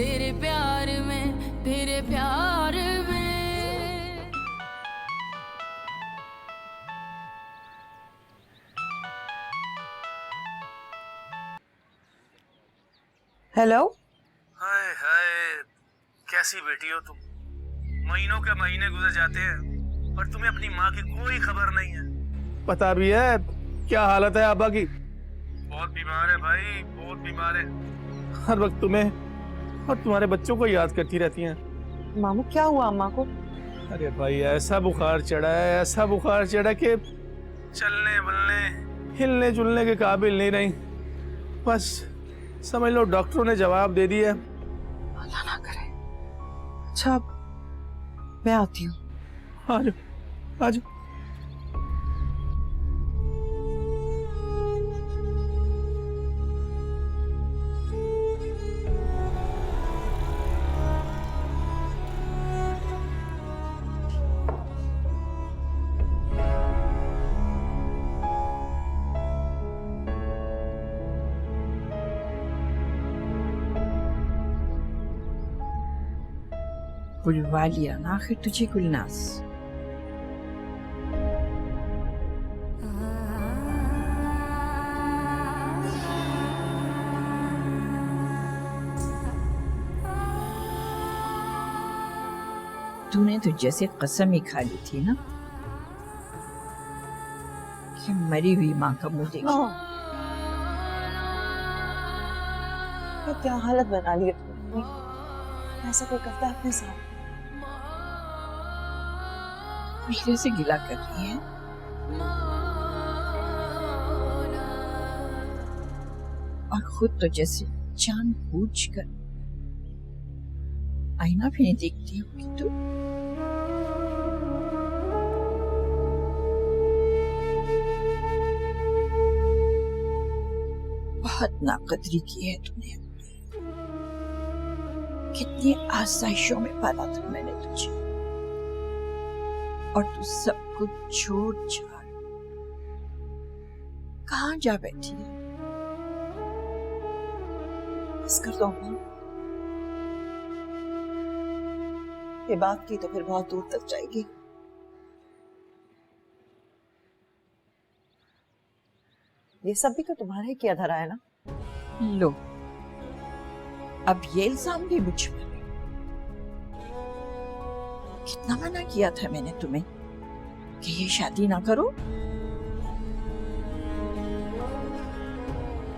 तेरे प्यार में, तेरे प्यार में। हेलो। हाय हाय, कैसी बेटी हो तुम? महीनों के महीने गुजर जाते हैं और तुम्हें अपनी माँ की कोई खबर नहीं है। पता भी है क्या हालत है अब्बा की? बहुत बीमार है भाई, बहुत बीमार है। हर वक्त तुम्हें और तुम्हारे बच्चों को याद करती रहती हैं। मामू क्या हुआ अम्मा को? अरे भाई ऐसा बुखार चढ़ा है, ऐसा बुखार चढ़ा कि चलने बोलने हिलने जुलने के काबिल नहीं रही। बस समझ लो डॉक्टरों ने जवाब दे दिया। अल्लाह ना करे। अच्छा मैं आती हूँ। आ जाओ आ जाओ। बुलवा लिया ना आखिर तुझे गुलनाज। तूने तो जैसे कसम ही खा ली थी ना कि मरी हुई माँ का मुंह देखी। क्या हालत बना ली है तुमने? ऐसा कोई करता है अपने साथ? मेरे से गिला कर रही है। और खुद तो जैसे जानबूझकर आईना भी नहीं देखती होगी तू। बहुत नाकदरी की है तूने। कितनी आसाइशों में पाला था मैंने तुझे, और तू सब कुछ छोड़ छाड़ कहाँ जा बैठी है? बस कर दो अम्मा। ये बात की तो फिर बहुत दूर तक जाएगी। ये सब भी तो तुम्हारा ही किया धरा है ना? लो, अब ये इल्जाम भी मुझ पर है। कितना मना किया था मैंने तुम्हें कि ये शादी ना करो।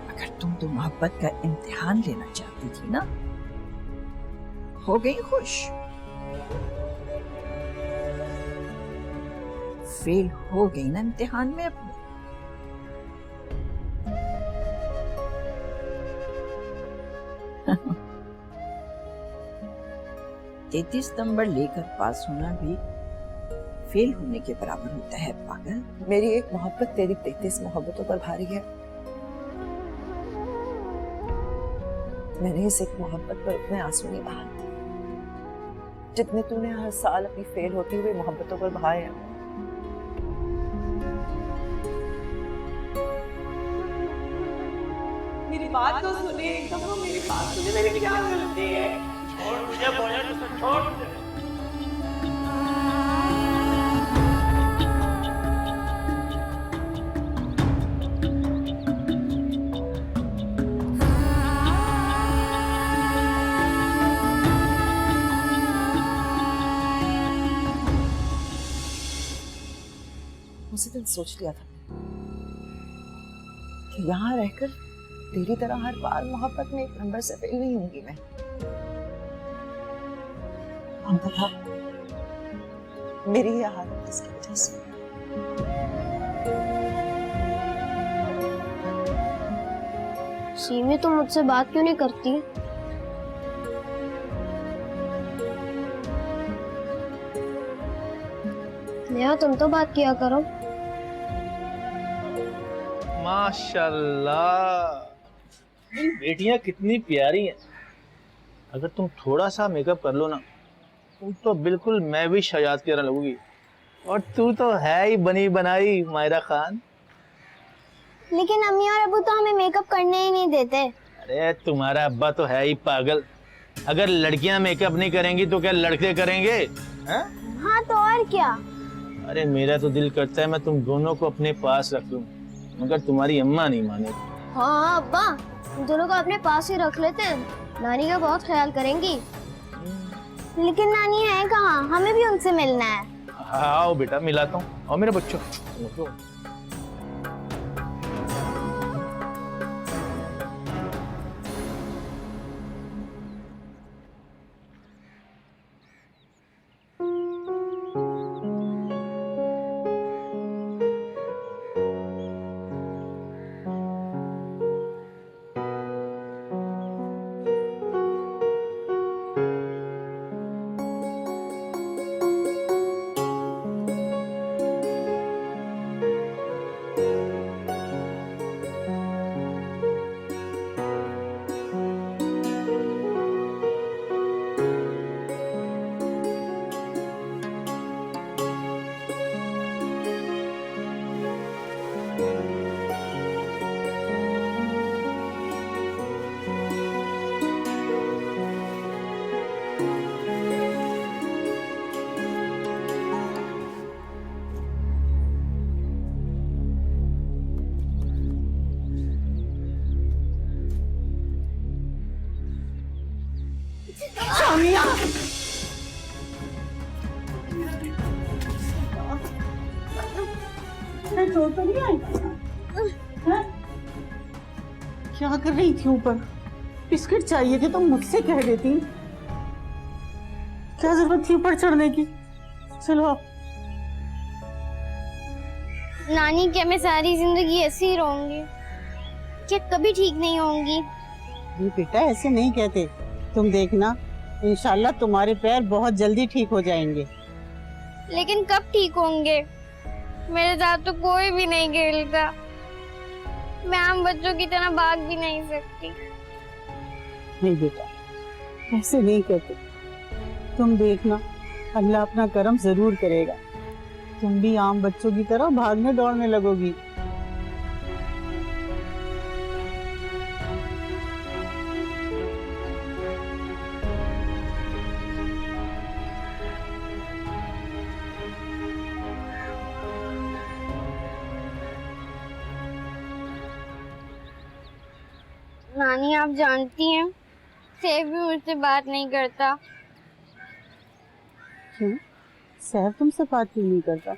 अगर तुम तो मोहब्बत का इम्तिहान लेना चाहती थी ना, हो गई खुश। फेल हो गई ना इम्तिहान में अपने। 33 नंबर लेकर पास होना भी फेल होने के बराबर होता है पागल। मेरी एक मोहब्बत तेरी 33 मोहब्बतों पर भारी है। मैंने इस एक मोहब्बत पर उतने आंसू नहीं बहाए जितने तूने हर साल अपनी फेल होती हुई मोहब्बतों पर बहाए हैं। मेरी बात तो सुनिए, एकदम मेरी बात सुनिए, मेरी क्या गलती है? छोड़ मुझे, बोले तो छोड़ मुझे। उसी दिन सोच लिया था कि यहाँ रहकर तेरी तरह हर बार मोहब्बत में एक नंबर से फेल नहीं होंगी मैं। हम पता मेरी ये हालत इसकी वजह से। सीमी तुम मुझसे बात क्यों नहीं करती? नेहा तुम तो बात किया करो। माशाल्लाह, मेरी बेटियां कितनी प्यारी हैं। अगर तुम थोड़ा सा मेकअप कर लो ना तो बिल्कुल मैं भी शहजाद की तरह लगूंगी। और तू तो है ही बनी बनाई मायरा खान। लेकिन अम्मी और अबू तो हमें मेकअप करने ही नहीं देते। अरे तुम्हारा अब्बा तो है ही पागल, अगर लड़कियां मेकअप नहीं करेंगी तो क्या लड़के करेंगे? हैं? हाँ तो और क्या। अरे मेरा तो दिल करता है मैं तुम दोनों को अपने पास रख लूं, मगर तुम्हारी अम्मा नहीं माने। हाँ अब्बा, हम दोनों को अपने पास ही रख लेते हैं, नानी का बहुत ख्याल करेंगी। लेकिन नानी है कहाँ, हमें भी उनसे मिलना है। आओ बेटा मिलाता हूँ, और मेरे बच्चों सामिया, चोट तो नहीं आई? हैं? क्या कर रही थी ऊपर? बिस्किट चाहिए थे तो मुझसे कह देती। क्या जरूरत थी ऊपर चढ़ने की? चलो आप। नानी क्या मैं सारी जिंदगी ऐसे ही रहूंगी? क्या कभी ठीक नहीं होंगी? ये बेटा ऐसे नहीं कहते, तुम देखना इंशाल्लाह तुम्हारे पैर बहुत जल्दी ठीक हो जाएंगे। लेकिन कब ठीक होंगे? मेरे साथ तो कोई भी नहीं खेलता, मैं आम बच्चों की तरह भाग भी नहीं सकती। नहीं बेटा, ऐसे नहीं कहते, तुम देखना अल्लाह अपना करम जरूर करेगा, तुम भी आम बच्चों की तरह भागने दौड़ने लगोगी। नानी आप जानती हैं, सेब भी मुझसे बात नहीं करता। क्यों? सैफ तुमसे बात क्यों नहीं करता?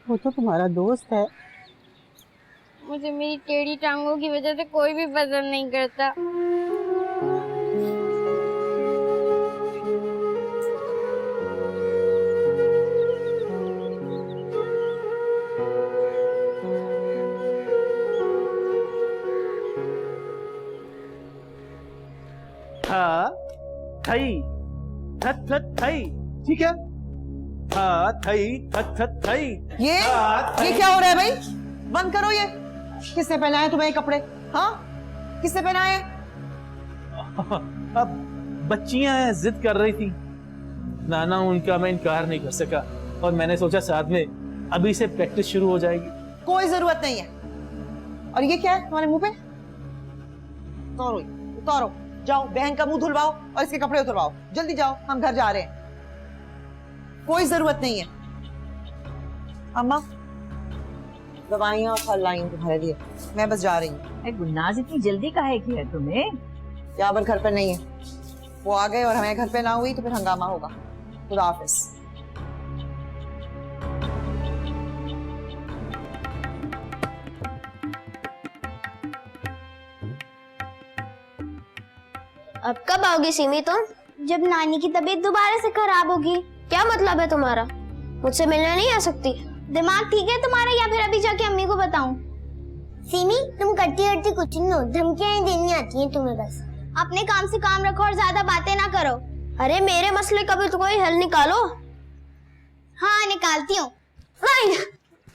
वो तो तुम्हारा दोस्त है। मुझे मेरी टेढ़ी टांगों की वजह से कोई भी पसंद नहीं करता। थई थत थत थई, ठीक है? थई थत थत थई। ये क्या हो रहा है भाई? बंद करो ये। किसने पहनाए तुम्हें ये कपड़े? हाँ, किसने पहनाए? अब बच्चियां जिद कर रही थी, नाना उनका मैं इनकार नहीं कर सका, और मैंने सोचा साथ में अभी से प्रैक्टिस शुरू हो जाएगी। कोई जरूरत नहीं है। और ये क्या है तुम्हारे मुंह पे? उतारो, उतारो, जाओ बहन का मुंह धुलवाओ और इसके कपड़े उतरवाओ। जल्दी जाओ, हम घर जा रहे हैं। कोई जरूरत नहीं है। अम्मा, दवाइयाँ और फल लाई तुम्हारे लिए, मैं बस जा रही हूँ। गुलनाज इतनी जल्दी काहे की है तुम्हें? यावर घर पर नहीं है, वो आ गए और हमें घर पे ना हुई तो फिर हंगामा होगा। खुदा हाफिज। अब कब आओगी सिमी तुम? जब नानी की तबीयत दोबारा से खराब होगी। क्या मतलब है तुम्हारा? मुझसे मिलने नहीं आ सकती? दिमाग ठीक है तुम्हारा या फिर अभी जाके अम्मी को बताऊं? सिमी तुम करती करती कुछ नहीं हो, धमकियां देनी आती हैं तुम्हें बस। अपने काम से काम रखो और ज्यादा बातें ना करो। अरे मेरे मसले का भी तो कोई हल निकालो। हाँ निकालती हूँ। नहीं,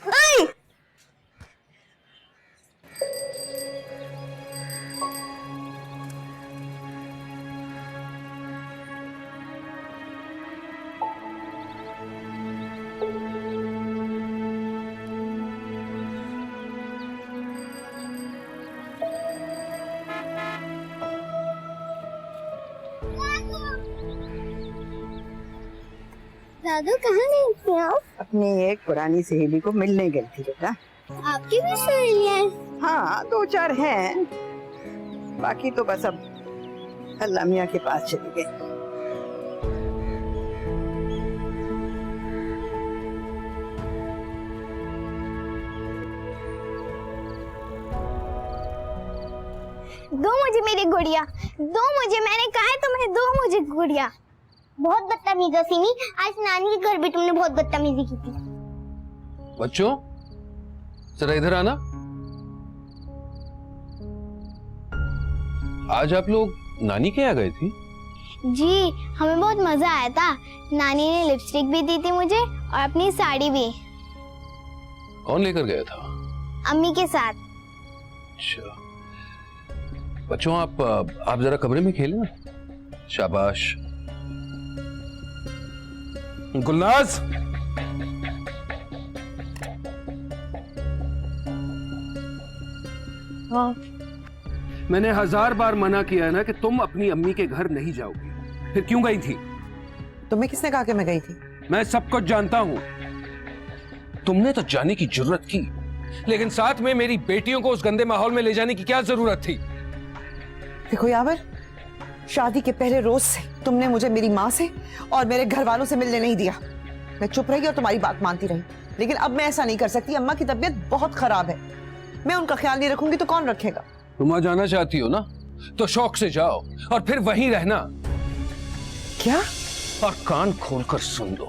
नहीं। दादू कहाँ गई थी आप? अपनी एक पुरानी सहेली को मिलने गई थी बेटा। आपकी भी सहेली है? हाँ, 2-4 हैं, बाकी तो बस अब अल्लाह मियाँ के पास चली गई। दो मुझे मेरी गुड़िया, दो मुझे, मैंने कहा है तुम्हें, दो मुझे गुड़िया। बहुत बदतमीज हो सिमी, आज नानी के घर भी तुमने बहुत बदतमीजी की थी। बच्चों जरा इधर आना। आज आप लोग नानी के यहाँ गए थी? जी, हमें बहुत मजा आया था। नानी ने लिपस्टिक भी दी थी मुझे और अपनी साड़ी भी। कौन लेकर गया था? अम्मी के साथ। अच्छा बच्चों, आप जरा कमरे में खेलें ना। शाबाश। गुलनाज, हाँ मैंने 1000 बार मना किया है ना कि तुम अपनी अम्मी के घर नहीं जाओगी। फिर क्यों गई थी? तुम्हें किसने कहा कि मैं गई थी? मैं सब कुछ जानता हूं। तुमने तो जाने की जरूरत की, लेकिन साथ में मेरी बेटियों को उस गंदे माहौल में ले जाने की क्या जरूरत थी? देखो यावर, शादी के पहले रोज से तुमने मुझे मेरी माँ से और मेरे घर वालों से मिलने नहीं दिया। मैं चुप रही और तुम्हारी बात मानती रही, लेकिन अब मैं ऐसा नहीं कर सकती। अम्मा की तबीयत बहुत खराब है, मैं उनका ख्याल नहीं रखूंगी तो कौन रखेगा? तुम वहां जाना चाहती हो ना, तो शौक से जाओ और फिर वहीं रहना। क्या? और कान खोलकर सुन लो,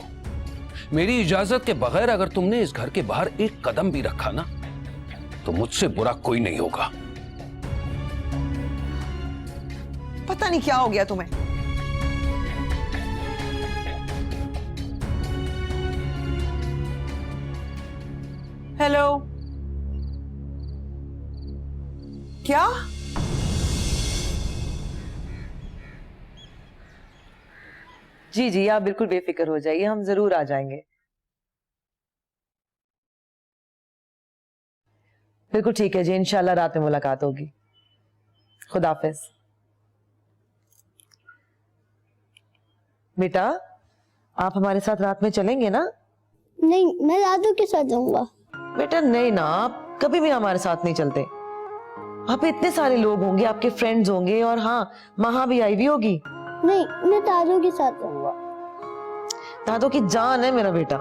मेरी इजाजत के बगैर अगर तुमने इस घर के बाहर एक कदम भी रखा ना, तो मुझसे बुरा कोई नहीं होगा। पता नहीं क्या हो गया तुम्हें। हेलो, क्या? जी जी, आप बिल्कुल बेफिक्र हो जाइए, हम जरूर आ जाएंगे। बिल्कुल ठीक है जी, इंशाल्लाह रात में मुलाकात होगी। खुदा हाफिज। बेटा, आप हमारे साथ रात में चलेंगे ना? नहीं, मैं दादू के साथ जाऊंगा। बेटा नहीं ना, आप कभी भी हमारे साथ नहीं चलते। आप इतने सारे लोग होंगे, आपके फ्रेंड्स होंगे, और हाँ, महा भी आई हुई होगी। नहीं, मैं दादू के साथ जाऊंगा। दादू की जान है मेरा बेटा।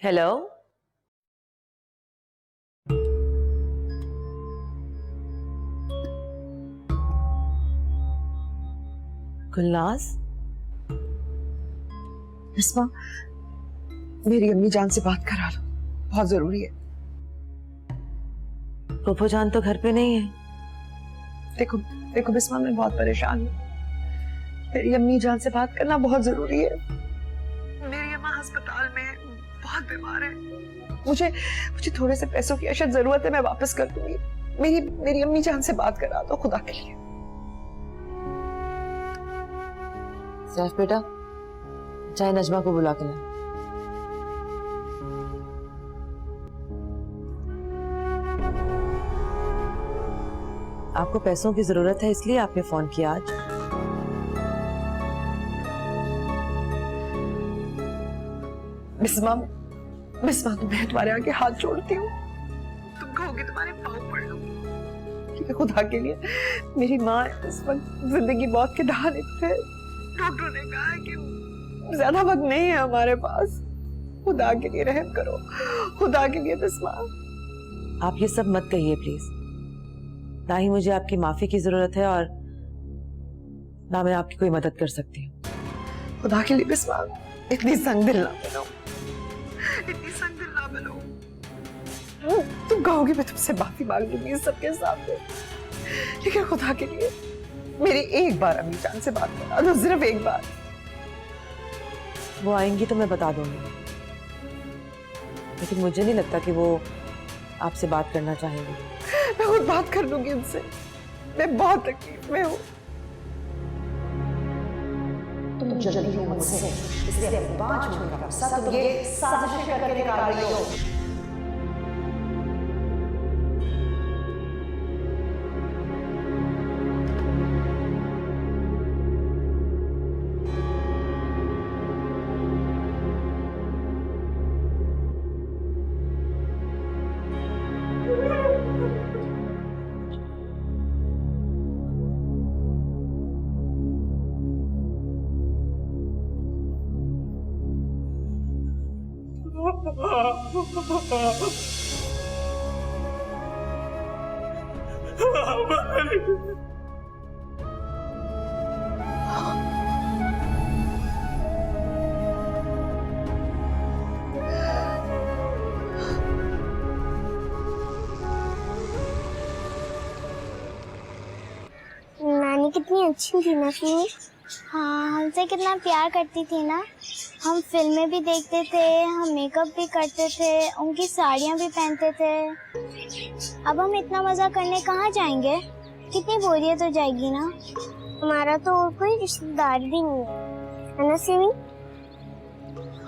हेलो, गुलनाज, बिस्मा, मेरी अम्मी जान से बात करा लो, बहुत जरूरी है। पोपो जान तो घर पे नहीं है। देखो देखो बिस्मा, मैं बहुत परेशान हूँ, मेरी अम्मी जान से बात करना बहुत जरूरी है। मेरी अम्मा अस्पताल में बहुत बीमार है, मुझे थोड़े से पैसों की अशद जरूरत है, मैं वापस कर दूंगी। मेरी अम्मी जान से बात करा दो खुदा के लिए। सैफ बेटा, चाहे नजमा को बुला के लाए। आपको पैसों की जरूरत है, इसलिए आपने फोन किया आज। बिस्मा, बिस्मा, मैं तुम्हारे आगे हाथ जोड़ती हूँ, तुम कहोगे तुम्हारे पाँव पड़ लूंगी। खुदा के लिए, मेरी माँ इस वक्त जिंदगी मौत के दहाने पे। डॉक्टर ने कहा है कि ज्यादा वक्त नहीं है हमारे पास। खुदा के लिए रहम करो, खुदा के लिए बिस्मा। आप ये सब मत कहिए प्लीज। ना ही मुझे आपकी माफी की जरूरत है और ना मैं आपकी कोई मदद कर सकती हूँ। खुदा के लिए बिस्मा, इतनी संगदिल ना बनो, इतनी संगदिल ना बनो। तुम कहोगे मैं तुमसे माफी मांग लूंगी सबके सामने, लेकिन खुदा के लिए मेरी एक बार अम्मी जान से बात करा दो, सिर्फ एक बार। वो आएंगी तो मैं बता दूंगी, लेकिन मुझे नहीं लगता कि वो आपसे बात करना चाहेंगे। मैं खुद बात कर लूंगी उनसे, मैं बहुत तकलीफ में हूँ। तुम जल्दी हो मुझसे, इसलिए 5 मिनट का गुस्सा तुम ये साजिश करके निकाल रही हो। नानी कितनी अच्छी थी ना सुनी। हाँ, हमसे कितना प्यार करती थी ना। हम फिल्में भी देखते थे, हम मेकअप भी करते थे, उनकी साड़ियाँ भी पहनते थे। अब हम इतना मजा करने कहाँ जाएंगे? कितनी बोरियत हो जाएगी ना। हमारा तो और कोई रिश्तेदार भी नहीं है ना सिमी?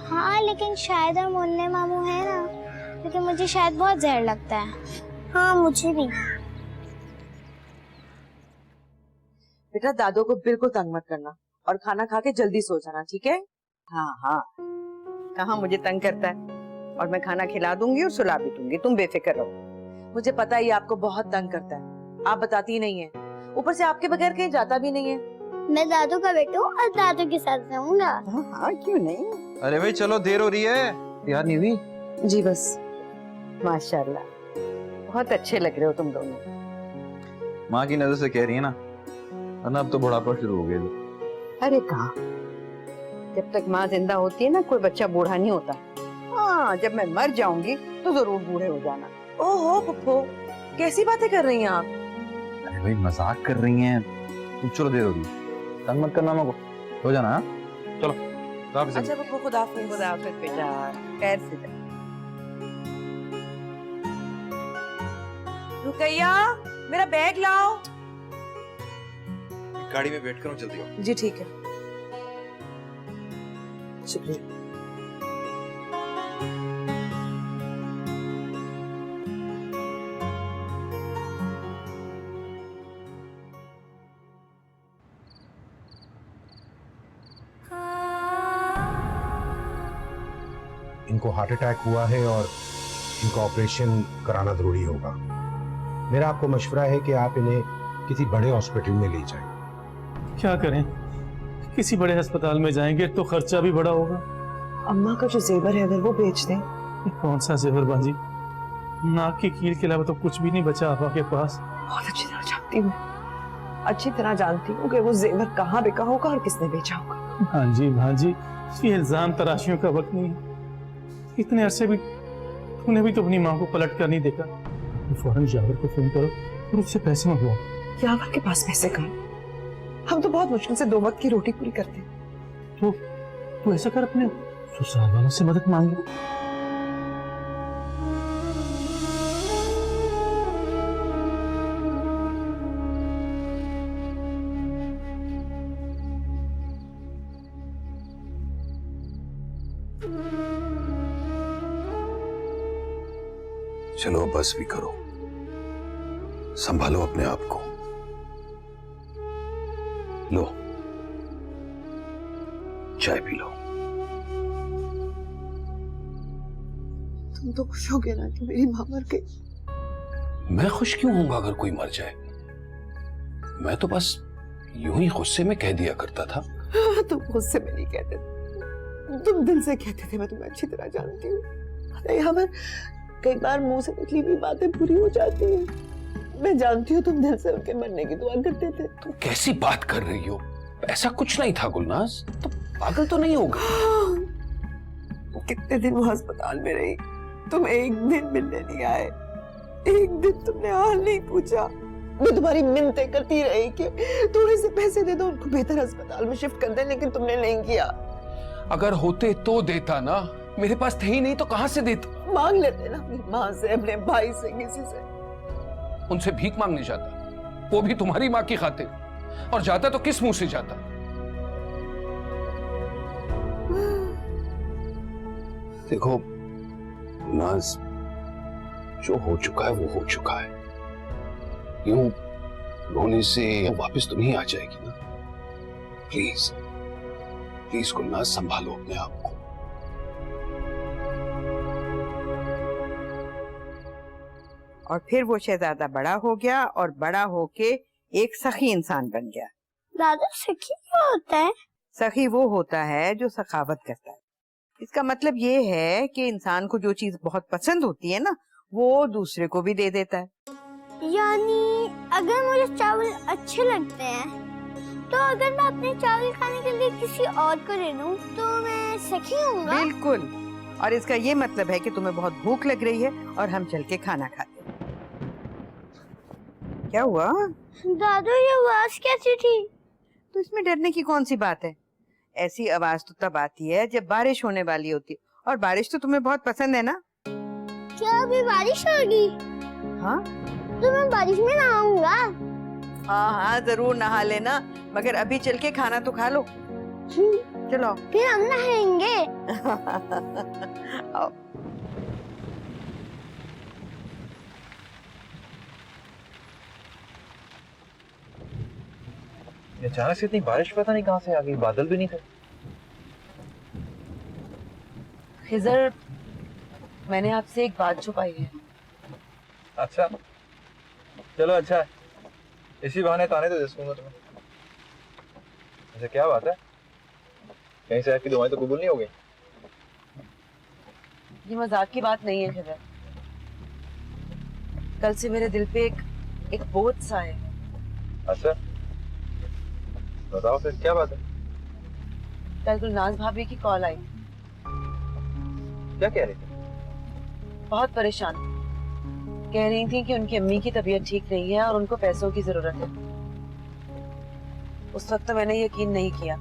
हाँ, लेकिन शायद और मोन्ने मामू है ना, लेकिन मुझे शायद बहुत जहर लगता है। हाँ, मुझे भी। बेटा दादो को बिल्कुल तंग मत करना और खाना खा के जल्दी सो जाना, ठीक है? हाँ हाँ, कहाँ मुझे तंग करता है, और मैं खाना खिला दूंगी और सुला भी दूंगी, तुम बेफिक्र रहो। मुझे पता है ये आपको बहुत तंग करता है, आप बताती ही नहीं है, ऊपर से आपके बगैर कहीं जाता भी नहीं है। मैं दादू का बेटू और दादू के साथ रहूंगा। हाँ हाँ, क्यों नहीं। अरे भाई चलो, देर हो रही है। यार नहीं हुई? जी बस। माशाल्लाह, बहुत अच्छे लग रहे हो तुम दोनों। माँ की नजर से कह रही है ना, वरना अब तो बुढ़ापा शुरू हो गया। अरे कहाँ, जब तक माँ जिंदा होती है ना, कोई बच्चा बूढ़ा नहीं होता। हाँ, जब मैं मर जाऊंगी तो जरूर बूढ़े हो जाना। ओहो पुप्पो, कैसी बातें कर रही हैं आप? अरे भाई मजाक कर रही हैं तुम। चलो, देर हो रही है, तंग मत करना को, हो जाना। हाँ चलो, खुदाफिज। अच्छा पुप्पो, खुदाफिज। खुदाफिज बेटा, खैर से जा। रुकैया, मेरा बैग लाओ। गाड़ी में वेट करो, जल्दी आओ। जी ठीक है, शुक्रिया। इनको हार्ट अटैक हुआ है और इनका ऑपरेशन कराना जरूरी होगा। मेरा आपको मशवरा है कि आप इन्हें किसी बड़े हॉस्पिटल में ले जाएं। क्या करें, किसी बड़े अस्पताल में जाएंगे तो खर्चा भी बड़ा होगा। अम्मा का जो जेवर है अगर वो बेच दें। कौन सा जेवर बाजी, नाक की कील के अलावा तो कुछ भी नहीं बचा आपा के पास। बहुत अच्छी तरह जानती हूँ, अच्छी तरह जानती हूँ कि वो जेवर कहाँ बिका होगा और किसने बेचा होगा। भांजी, ये इल्जाम तराशियों का वक्त नहीं है। इतने अरसे भी तूने भी तो अपनी माँ को पलट कर नहीं देखा। फौरन यावर को फोन करो और उससे पैसे मंगवाओ। यावर के पास पैसे कहाँ? हम तो बहुत मुश्किल से 2 वक्त की रोटी पूरी करते हैं। तो तू ऐसा कर, अपने ससुराल वालों से मदद मांग लो। चलो बस भी करो, संभालो अपने आप को। लो, चाय पी लो। तुम तो खुश हो गए ना कि मेरी माँ मर गई। मैं खुश क्यों होऊंगा अगर कोई मर जाए? मैं तो बस यूं ही गुस्से में कह दिया करता था। तुम गुस्से में नहीं कहते, तुम दिल से कहते थे। मैं तुम्हें अच्छी तरह जानती हूँ। यहाँ पर कई बार मुंह से निकली हुई बातें पूरी हो जाती हैं। मैं जानती हूँ तुम दिल से उनके मरने की दुआ करते थे। तुम कैसी बात कर रही हो? ऐसा कुछ नहीं था गुलनाज, तो पागल तो नहीं होगा। कितने दिन वो अस्पताल में रही, तुम एक दिन मिलने नहीं आए, एक दिन तुमने हाल नहीं पूछा। मैं तुम्हारी मिन्नतें करती रही कि थोड़े से पैसे दे दो, उनको बेहतर अस्पताल में शिफ्ट कर दे, लेकिन तुमने नहीं किया। अगर होते तो देता ना, मेरे पास थे ही नहीं तो कहां से देता? मांग लेते ना अपनी माँ से, अपने भाई से, किसी से। उनसे भीख मांगने जाता, वो भी तुम्हारी माँ की खातिर, और जाता तो किस मुंह से जाता? देखो नाज, जो हो चुका है वो हो चुका है। यूं रोने से वापस तो नहीं आ जाएगी ना। प्लीज प्लीज गुलनाज, संभालो अपने आप को। और फिर वो शहजादा बड़ा हो गया और बड़ा होके एक सखी इंसान बन गया। दादा सखी क्या होता है? सखी वो होता है जो सखावत करता है। इसका मतलब ये है कि इंसान को जो चीज बहुत पसंद होती है ना, वो दूसरे को भी दे देता है। यानी अगर मुझे चावल अच्छे लगते हैं तो अगर मैं अपने चावल खाने के लिए किसी और को दे दूं तो मैं सखी होऊंगा? बिल्कुल। और इसका ये मतलब है कि तुम्हें बहुत भूख लग रही है और हम चल के खाना खाते हैं। क्या हुआ? दादू ये आवाज कैसी थी? तो इसमें डरने की कौन सी बात है? ऐसी आवाज तो तब आती है जब बारिश होने वाली होती है, और बारिश तो तुम्हें बहुत पसंद है ना? क्या अभी बारिश होगी? हाँ तो मैं बारिश में नहाऊंगा। हाँ हाँ जरूर नहा लेना, मगर अभी चल के खाना तो खा लो। चलो फिर हम नहाएंगे। आओ। अचानक से इतनी बारिश पता नहीं कहाँ से आ गई, बादल भी नहीं थे। खिजर, मैंने आपसे एक बात छुपाई है। अच्छा चलो, अच्छा है, इसी बहाने ताने तो दे सकूंगा तुम्हें। अच्छा क्या बात है? कहीं से आपकी दुआएं तो कबूल नहीं हो गई? ये मजाक की बात नहीं है खिजर। कल से मेरे दिल पे एक बोझ सा है। अच्छा बताओ फिर क्या बात है? कल गुलनाज भाभी की कॉल आई। क्या कह रही थी? बहुत परेशान, कह रही थी कि उनकी अम्मी की तबीयत ठीक नहीं है और उनको पैसों की जरूरत है। उस वक्त तो मैंने यकीन नहीं किया,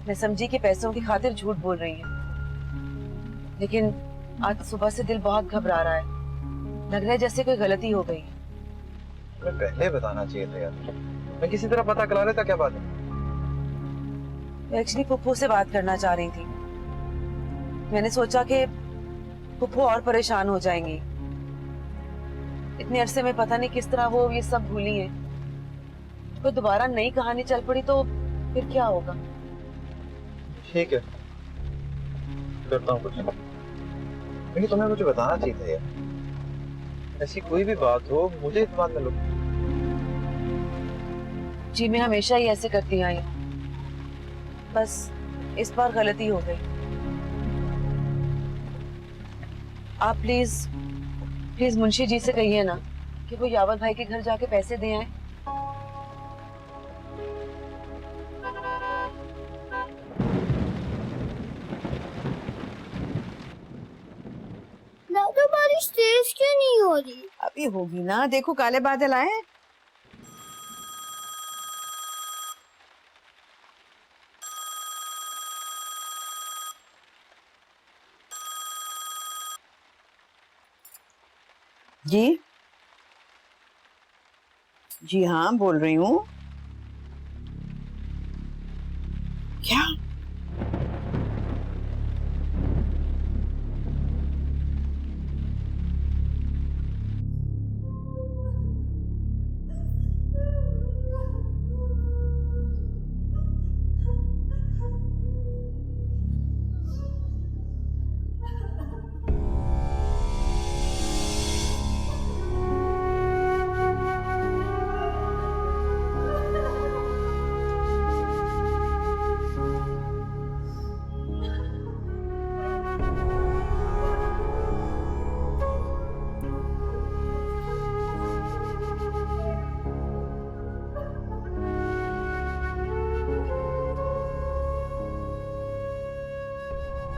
मैं समझी कि पैसों की खातिर झूठ बोल रही है। लेकिन आज सुबह से दिल बहुत घबरा रहा है, लग रहा है जैसे कोई गलती हो गई। मैं पहले बताना चाहिए था यार, मैं किसी तरह पता करा लेता। क्या बात है? मैं एक्चुअली पुप्पू से बात करना चाह रही थी। मैंने सोचा कि पुप्पू और परेशान हो जाएंगी। इतने अरसे में पता नहीं किस तरह वो ये सब भूली है। कोई दोबारा नई कहानी चल पड़ी तो फिर क्या होगा? ठीक है, करता हूँ कुछ, लेकिन तुम्हें मुझे बताना चाहिए था यार। ऐसी कोई भी बात हो मुझे इत्मीनान में लो। जी मैं हमेशा ही ऐसे करती आई हूँ, बस इस बार गलती हो गई। आप प्लीज मुंशी जी से कहिए ना कि वो यावत भाई के घर जाके पैसे दे आए। दादू बारिश तेज क्यों नहीं हो रही? अभी होगी ना, देखो काले बादल आए हैं। जी जी हाँ बोल रही हूँ। क्या?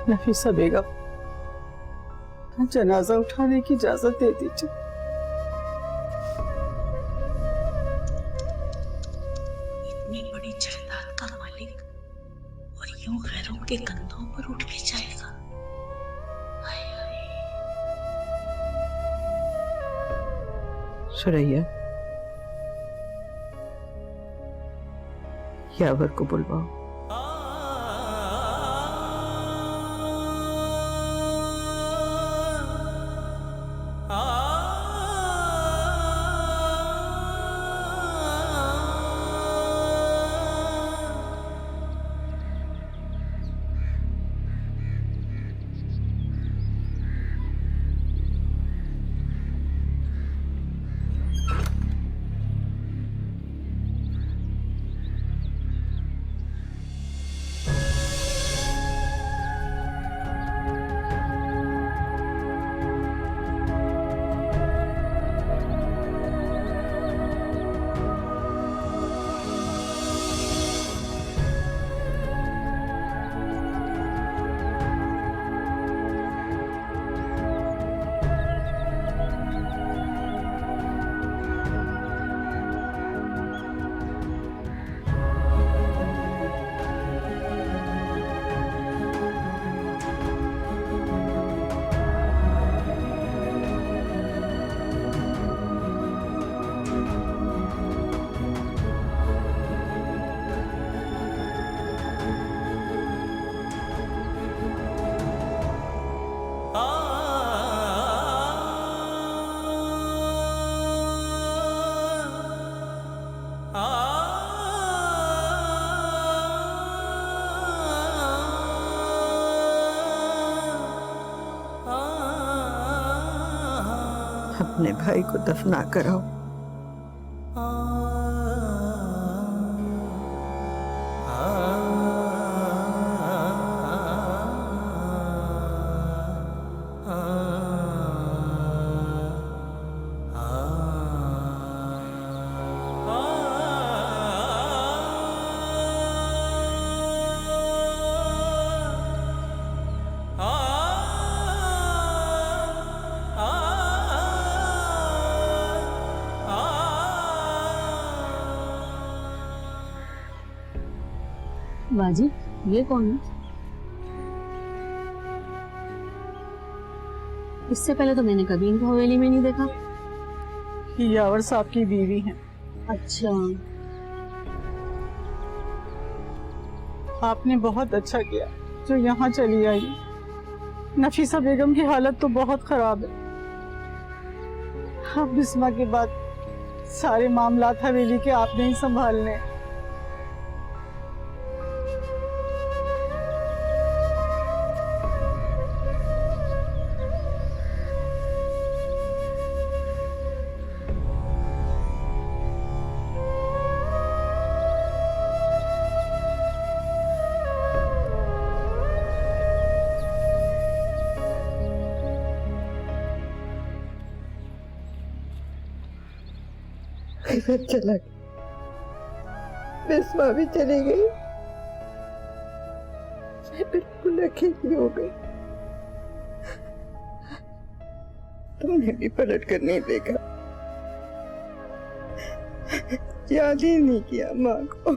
नफीसा बेगम, जनाजा उठाने की इजाजत दे दीजिए। इतनी बड़ी जायदाद का मालिक और यूं गैरों के कंधों पर उठ के जाएगा। हाय हाय। सुरैया, यावर को बुलवाओ। अपने भाई को दफना कराओ। बाजी, ये कौन है? इससे पहले तो मैंने कभी इनको हवेली में नहीं देखा। ये यावर साहब की बीवी है। अच्छा, आपने बहुत अच्छा किया जो यहाँ चली आई। नफीसा बेगम की हालत तो बहुत खराब है। अब बिस्मा के बाद सारे मामलात हवेली के आपने ही संभालने। चला गया, बिस्मा भी चली गई, मैं बिल्कुल अकेली हो गई। तुमने भी पलट कर नहीं देखा, याद ही नहीं किया माँ को।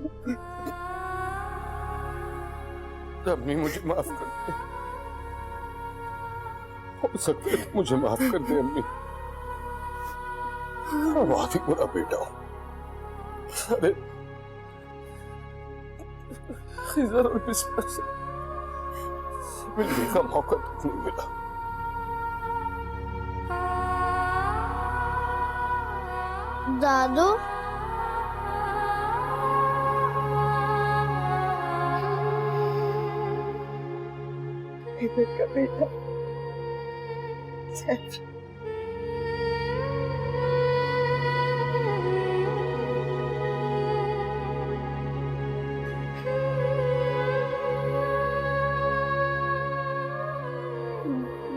अम्मी मुझे माफ कर दे, हो सकता है तो मुझे माफ कर दे अम्मी। बहुत ही बुरा बेटा हो। अरे खिजर और बिस्मा से मिलने का मौका तो नहीं मिला। दादू, खिजर का बेटा सैफ,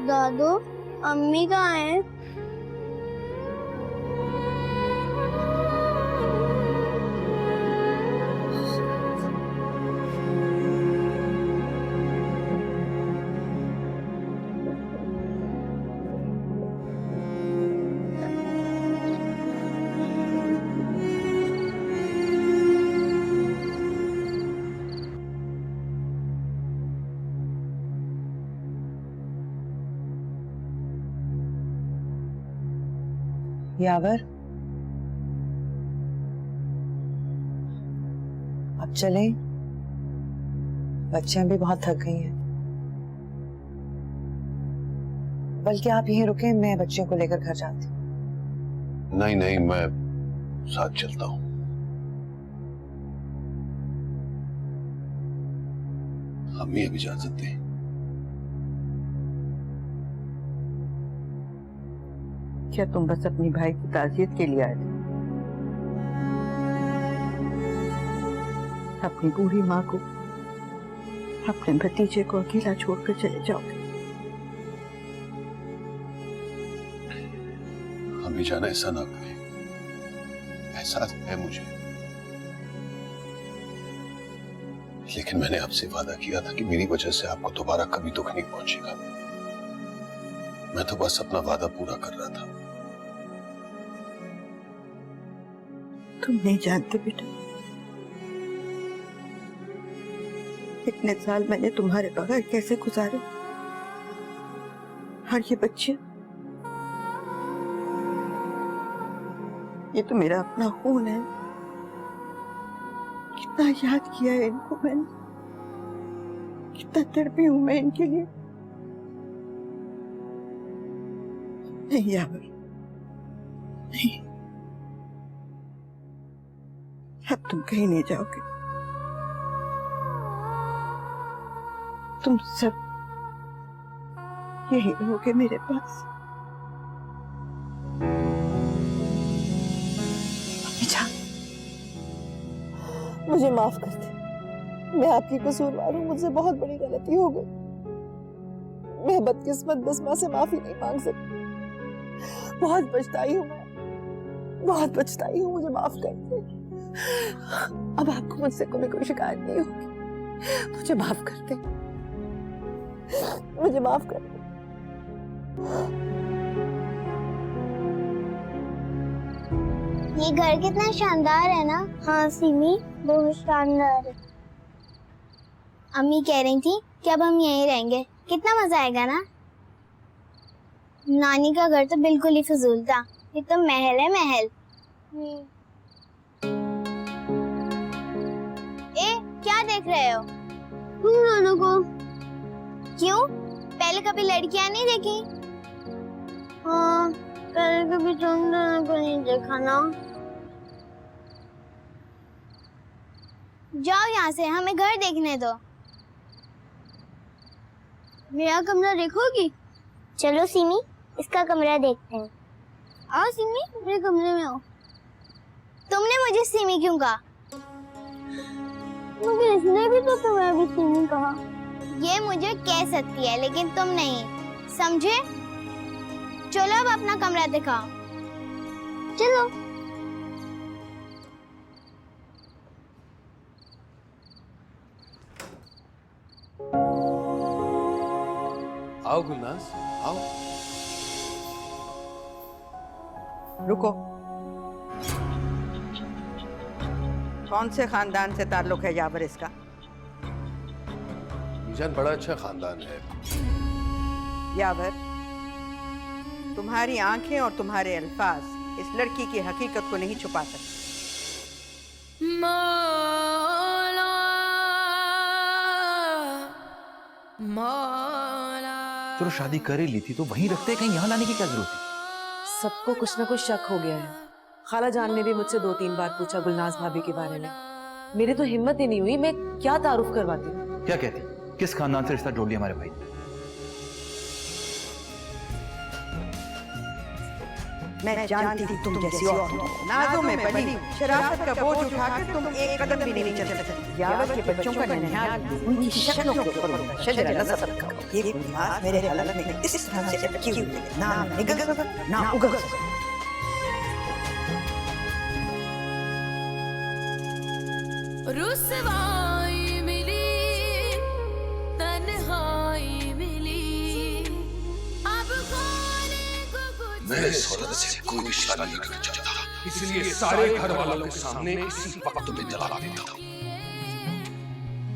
दादू, अम्मी कहाँ है? यावर, अब चले, बच्चियां भी बहुत थक गई हैं। बल्कि आप यहीं रुके, मैं बच्चियों को लेकर घर जाती हूँ। नहीं नहीं, मैं साथ चलता हूँ। अम्मी अब इजाजत दें। क्या तुम बस अपनी भाई की ताज़ियत के लिए आए थे? अपनी बूढ़ी माँ को, अपने भतीजे को अकेला छोड़कर चले जाओगे? अम्मी जान ऐसा ना कहे, एहसास है मुझे, लेकिन मैंने आपसे वादा किया था कि मेरी वजह से आपको दोबारा कभी दुख नहीं पहुंचेगा। मैं तो बस अपना वादा पूरा कर रहा था। तुम नहीं जानते बेटा, इतने साल मैंने तुम्हारे बगैर कैसे गुजारे। और ये बच्चे, ये तो मेरा अपना खून है। कितना याद किया है इनको मैंने, कितना तड़पी हूं मैं इनके लिए। नहीं यावर, नहीं, अब तुम कहीं नहीं जाओगे। तुम सब यही रहोगे मेरे पास। मुझे माफ कर दे, मैं आपकी कसूरवार हूँ, मुझसे बहुत बड़ी गलती हो गई। मैं बदकिस्मत बसमा से माफी नहीं मांग सकती। बहुत पछताई हूँ मैं, बहुत पछताई हूँ, मुझे माफ कर दे। अब आपको मुझसे कोई शिकायत नहीं होगी। मुझे माफ कर दे, मुझे माफ कर दे। ये घर कितना शानदार है ना। हाँ सिमी, बहुत शानदार है। अम्मी कह रही थी कि अब हम यहीं रहेंगे, कितना मजा आएगा ना। नानी का घर तो बिल्कुल ही फिजूल था, ये तो महल है महल। ए, क्या देख रहे हो? तुम दोनों को। क्यों? पहले कभी लड़कियां नहीं देखी? हाँ, पहले कभी तुम दोनों को नहीं देखा ना। जाओ यहाँ से, हमें घर देखने दो। मेरा कमरा देखोगी? चलो सिमी, इसका कमरा देखते हैं। आओ सिमी, मेरे कमरे में आओ। तुमने मुझे सिमी क्यों कहा? मुझे इसने भी तो तुम्हें भी सिमी कहा। ये मुझे कह सकती है लेकिन तुम नहीं, समझे? चलो अब अपना कमरा दिखाओ। चलो। आओ गुलनाज, आओ। रुको। कौन से खानदान से ताल्लुक है यावर इसका? जान बड़ा अच्छा खानदान है। यावर, तुम्हारी आंखें और तुम्हारे अल्फाज इस लड़की की हकीकत को नहीं छुपा सकते। चलो शादी कर ही ली थी तो वहीं रखते, कहीं यहाँ लाने की क्या जरूरत थी? सबको कुछ ना कुछ शक हो गया है। खाला जान ने भी मुझसे 2-3 बार पूछा गुलनाज भाभी के बारे में। मेरी तो हिम्मत ही नहीं हुई, मैं क्या तारुफ करवाती। क्या कहती? किस खानदान से रिश्ता जोड़ लिया हमारे भाई? मैं जानती थी तुम जैसी औरतों को नाज़ों में पली शराफत का बोझ उठाकर तुम एक कदम भी नहीं चल सकती। यावर के बच्चों का निहाल उनकी शक्लों के ऊपर शजर नज़र का ये गुलनाज मेरे हलक में इस तरह से अटकी हुई है, ना निगल सकर ना उगल सकर। रुसवाई मिली, तन्हाई मिली, अब मैं इस औरत से कोई शादी नहीं करना चाहता, इसलिए सारे घर वालों के सामने इसी वक्त तुम्हें जला देता हूँ।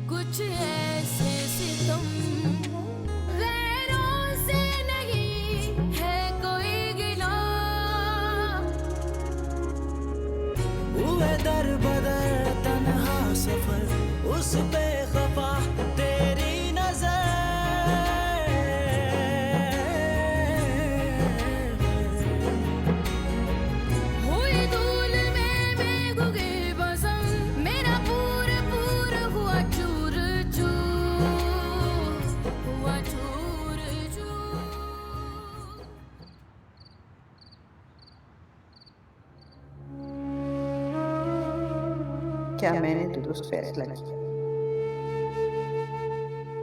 कुछ ऐसे सितम गैरों से नहीं है कोई गिला, हुए दर बदर तन्हा सफर उस पे खफा तेरी क्या मैंने दुरुस्त फैसला किया?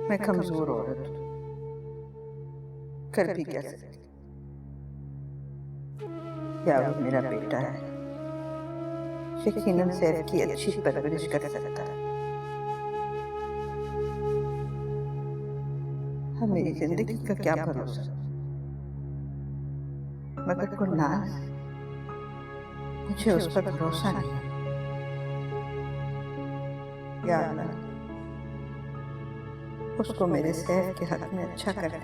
मैं कमजोर औरत हूं, कर भी क्या सकती। यावर मेरा बेटा है, यकीनन सैफ की अच्छी परवरिश कर सकता है। अब मेरी जिंदगी का क्या भरोसा, मगर गुलनाज मुझे उस पर भरोसा नहीं। या अल्लाह, उसको मेरे सैफ के हक में अच्छा कर दे।